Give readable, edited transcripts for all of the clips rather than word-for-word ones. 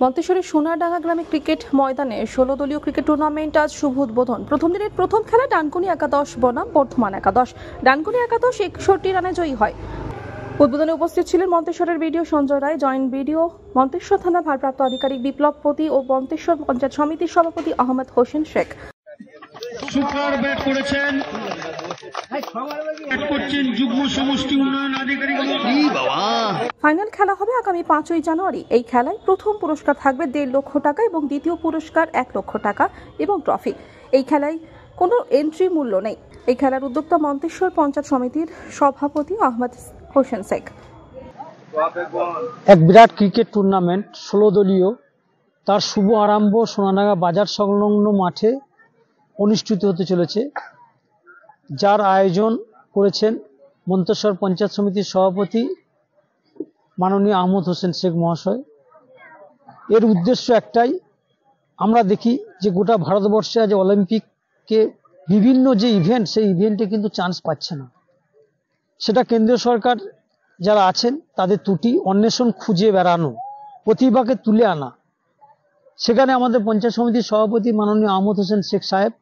মন্তেশ্বরের সোনারডাঙ্গা গ্রামে ক্রিকেট ময়দানে 16 দলীয় ক্রিকেট টুর্নামেন্ট আজ শুভ উদ্বোধন। প্রথম দিনের প্রথম খেলা ডানকুনি একাদশ বনাম বর্ধমান একাদশ। ডানকুনি একাদশ 61 রানে জয়ী হয়। উদ্বোধনে উপস্থিত ছিলেন মন্তেশ্বরের BDO Sanjay Roy, joint BDO Manteswar থানা ভারপ্রাপ্ত আধিকারিক বিপ্লব পতি ও মন্তেশ্বর পঞ্চায়েত সমিতির সভাপতি আহমেদ হোসেন শেখ। সুপার ব্যাট করেছেন, যুগ্ম সমষ্টি উন্নয়ন আধিকারিক। ফাইনাল খেলা হবে আগামী 5ই জানুয়ারি। এই খেলায় প্রথম পুরস্কার থাকবে 1.5 লক্ষ টাকা এবং দ্বিতীয় পুরস্কার 1 লক্ষ টাকা এবং ট্রফি। এই খেলায় কোনো এন্ট্রি মূল্য নেই। এই খেলার উদ্যোক্তা মন্তেশ্বর পঞ্চায়েত সমিতির সভাপতি আহমেদ হোসেন শেখ। এক বিরাট ক্রিকেট টুর্নামেন্ট 16 দলীয়, তার শুভ আরম্ভ সোনাডাঙ্গা বাজার সংলগ্ন মাঠে অনুষ্ঠিত হতে চলেছে, যার আয়োজন করেছেন মন্তেশ্বর পঞ্চায়েত সমিতির সভাপতি মাননীয় আহমেদ হোসেন শেখ মহাশয়। এর উদ্দেশ্য একটাই, আমরা দেখি যে গোটা ভারতবর্ষে আজ অলিম্পিকে বিভিন্ন যে ইভেন্ট, সেই ইভেন্টে কিন্তু চান্স পাচ্ছে না। সেটা কেন্দ্রীয় সরকার যারা আছেন তাদের ত্রুটি, অন্বেষণ খুঁজে বেড়ানো, প্রতিভাকে তুলে আনা। সেখানে আমাদের পঞ্চায়েত সমিতির সভাপতি মাননীয় আহমেদ হোসেন শেখ সাহেব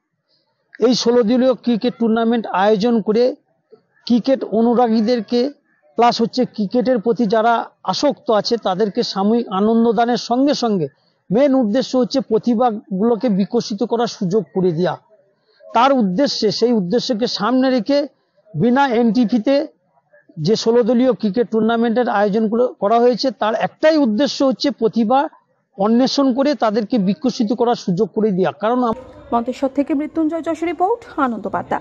এই 16 দলীয় ক্রিকেট টুর্নামেন্ট আয়োজন করে ক্রিকেট অনুরাগীদেরকে প্লাস ক্রিকেটের প্রতি যারা আসক্ত আছে তাদেরকে সাময়িক আনন্দদানের সঙ্গে সঙ্গে মেন উদ্দেশ্য প্রতিভাগুলোকে বিকশিত করার সুযোগ করে দেওয়া। তার উদ্দেশ্যে, সেই উদ্দেশ্যকে সামনে রেখে বিনা এন্ট্রি যে 16 দলীয় ক্রিকেট টুর্নামেন্টের আয়োজন করা হয়েছে, তার একটাই উদ্দেশ্য প্রতিভা অন্বেষণ করে তাদেরকে বিকশিত করার সুযোগ করে দেওয়া। কারণ মন্তেশ্বর থেকে মৃত্যুঞ্জয় যশের রিপোর্ট, আনন্দ বার্তা।